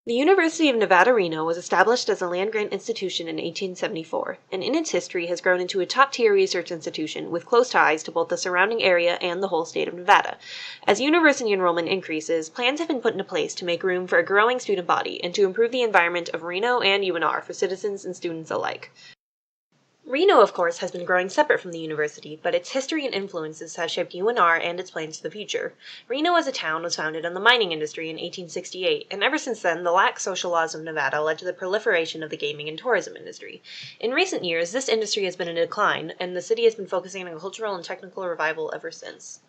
The University of Nevada, Reno was established as a land-grant institution in 1874, and in its history has grown into a top-tier research institution with close ties to both the surrounding area and the whole state of Nevada. As university enrollment increases, plans have been put into place to make room for a growing student body and to improve the environment of Reno and UNR for citizens and students alike. Reno, of course, has been growing separate from the university, but its history and influences have shaped UNR and its plans for the future. Reno as a town was founded on the mining industry in 1868, and ever since then, the lax social laws of Nevada led to the proliferation of the gaming and tourism industry. In recent years, this industry has been in decline, and the city has been focusing on cultural and technical revival ever since.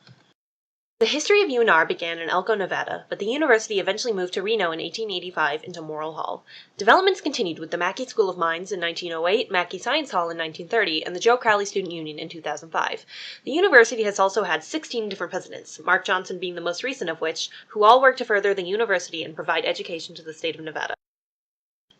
The history of UNR began in Elko, Nevada, but the university eventually moved to Reno in 1885 into Morrill Hall. Developments continued with the Mackey School of Mines in 1908, Mackey Science Hall in 1930, and the Joe Crowley Student Union in 2005. The university has also had 16 different presidents, Mark Johnson being the most recent of which, who all work to further the university and provide education to the state of Nevada.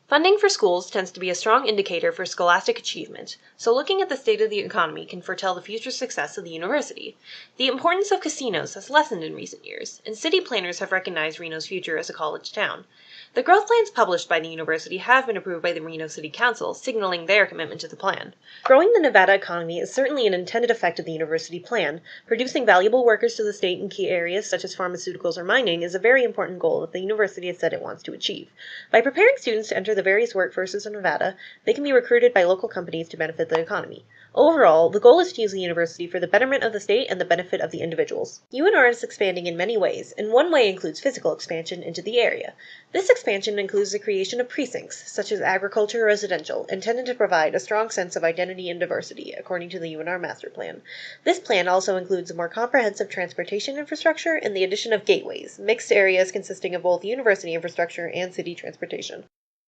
Funding for schools tends to be a strong indicator for scholastic achievement, so looking at the state of the economy can foretell the future success of the university. The importance of casinos has lessened in recent years, and city planners have recognized Reno's future as a college town. The growth plans published by the university have been approved by the Reno City Council, signaling their commitment to the plan. Growing the Nevada economy is certainly an intended effect of the university plan. Producing valuable workers to the state in key areas such as pharmaceuticals or mining is a very important goal that the university has said it wants to achieve. By preparing students to enter the various workforces of Nevada, they can be recruited by local companies to benefit the economy. Overall, the goal is to use the university for the betterment of the state and the benefit of the individuals. UNR is expanding in many ways, and one way includes physical expansion into the area. This expansion includes the creation of precincts, such as agriculture or residential, intended to provide a strong sense of identity and diversity, according to the UNR Master Plan. This plan also includes a more comprehensive transportation infrastructure and the addition of gateways, mixed areas consisting of both university infrastructure and city transportation.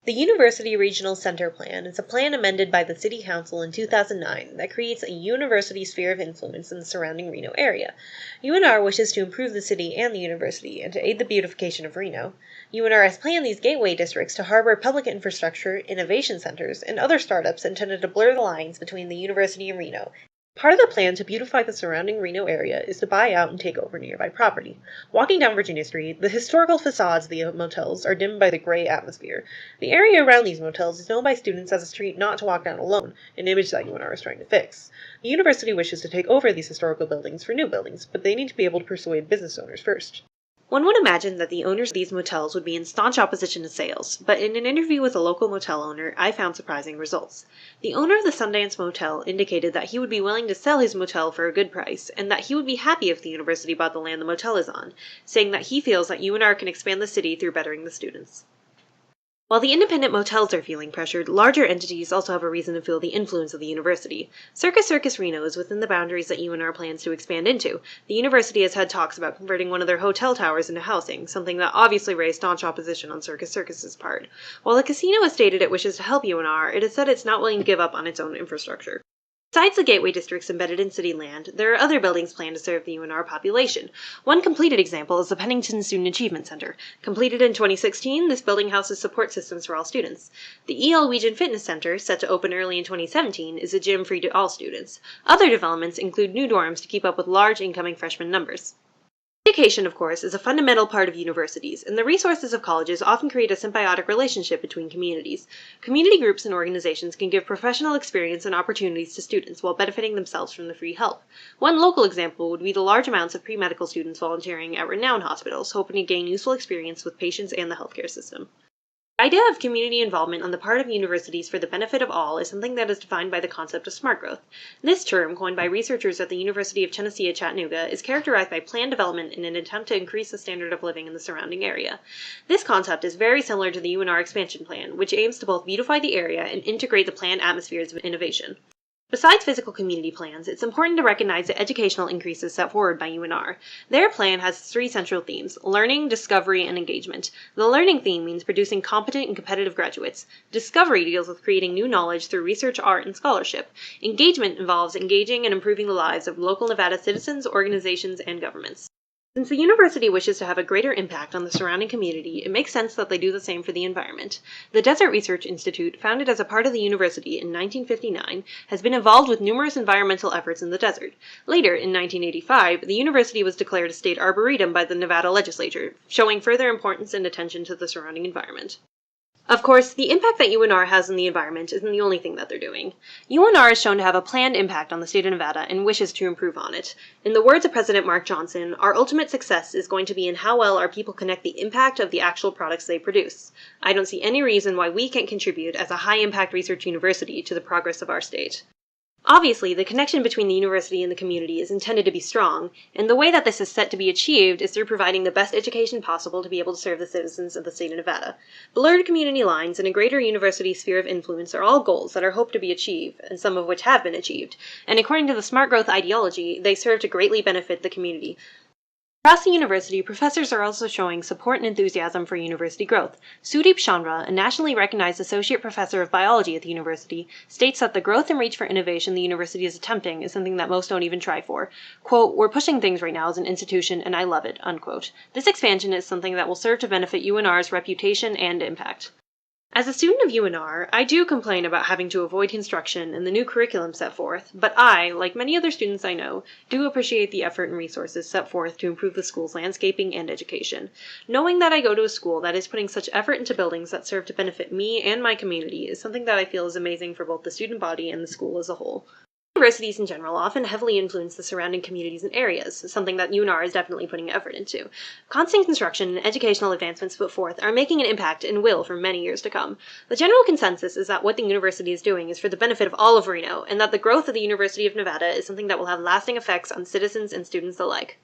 The University Regional Center Plan is a plan amended by the City Council in 2009 that creates a university sphere of influence in the surrounding Reno area. UNR wishes to improve the city and the university and to aid the beautification of Reno. UNR has planned these gateway districts to harbor public infrastructure, innovation centers, and other startups intended to blur the lines between the university and Reno. Part of the plan to beautify the surrounding Reno area is to buy out and take over nearby property. Walking down Virginia Street, the historical facades of the motels are dimmed by the gray atmosphere. The area around these motels is known by students as a street not to walk down alone, an image that UNR is trying to fix. The university wishes to take over these historical buildings for new buildings, but they need to be able to persuade business owners first. One would imagine that the owners of these motels would be in staunch opposition to sales, but in an interview with a local motel owner, I found surprising results. The owner of the Sundance Motel indicated that he would be willing to sell his motel for a good price, and that he would be happy if the university bought the land the motel is on, saying that he feels that UNR can expand the city through bettering the students. While the independent motels are feeling pressured, larger entities also have a reason to feel the influence of the university. Circus Reno is within the boundaries that UNR plans to expand into. The university has had talks about converting one of their hotel towers into housing, something that obviously raised staunch opposition on Circus's part. While the casino has stated it wishes to help UNR, it has said it's not willing to give up on its own infrastructure. Besides the gateway districts embedded in city land, there are other buildings planned to serve the UNR population. One completed example is the Pennington Student Achievement Center. Completed in 2016, this building houses support systems for all students. The E.L. Weejan Fitness Center, set to open early in 2017, is a gym free to all students. Other developments include new dorms to keep up with large incoming freshman numbers. Education, of course, is a fundamental part of universities, and the resources of colleges often create a symbiotic relationship between communities. Community groups and organizations can give professional experience and opportunities to students while benefiting themselves from the free help. One local example would be the large amounts of pre-medical students volunteering at renowned hospitals, hoping to gain useful experience with patients and the healthcare system. The idea of community involvement on the part of universities for the benefit of all is something that is defined by the concept of smart growth. This term, coined by researchers at the University of Tennessee at Chattanooga, is characterized by planned development in an attempt to increase the standard of living in the surrounding area. This concept is very similar to the UNR expansion plan, which aims to both beautify the area and integrate the planned atmospheres of innovation. Besides physical community plans, it's important to recognize the educational increases set forward by UNR. Their plan has three central themes: learning, discovery, and engagement. The learning theme means producing competent and competitive graduates. Discovery deals with creating new knowledge through research, art, and scholarship. Engagement involves engaging and improving the lives of local Nevada citizens, organizations, and governments. Since the university wishes to have a greater impact on the surrounding community, it makes sense that they do the same for the environment. The Desert Research Institute, founded as a part of the university in 1959, has been involved with numerous environmental efforts in the desert. Later, in 1985, the university was declared a state arboretum by the Nevada legislature, showing further importance and attention to the surrounding environment. Of course, the impact that UNR has on the environment isn't the only thing that they're doing. UNR is shown to have a planned impact on the state of Nevada and wishes to improve on it. In the words of President Mark Johnson, our ultimate success is going to be in how well our people connect the impact of the actual products they produce. I don't see any reason why we can't contribute as a high-impact research university to the progress of our state. Obviously, the connection between the university and the community is intended to be strong, and the way that this is set to be achieved is through providing the best education possible to be able to serve the citizens of the state of Nevada. Blurred community lines and a greater university sphere of influence are all goals that are hoped to be achieved, and some of which have been achieved, and according to the smart growth ideology, they serve to greatly benefit the community. Across the university, professors are also showing support and enthusiasm for university growth. Sudeep Chandra, a nationally recognized associate professor of biology at the university, states that the growth and reach for innovation the university is attempting is something that most don't even try for. Quote, "We're pushing things right now as an institution, and I love it," unquote. This expansion is something that will serve to benefit UNR's reputation and impact. As a student of UNR, I do complain about having to avoid construction and the new curriculum set forth, but I, like many other students I know, do appreciate the effort and resources set forth to improve the school's landscaping and education. Knowing that I go to a school that is putting such effort into buildings that serve to benefit me and my community is something that I feel is amazing for both the student body and the school as a whole. Universities in general often heavily influence the surrounding communities and areas, something that UNR is definitely putting effort into. Constant construction and educational advancements put forth are making an impact and will for many years to come. The general consensus is that what the university is doing is for the benefit of all of Reno, and that the growth of the University of Nevada is something that will have lasting effects on citizens and students alike.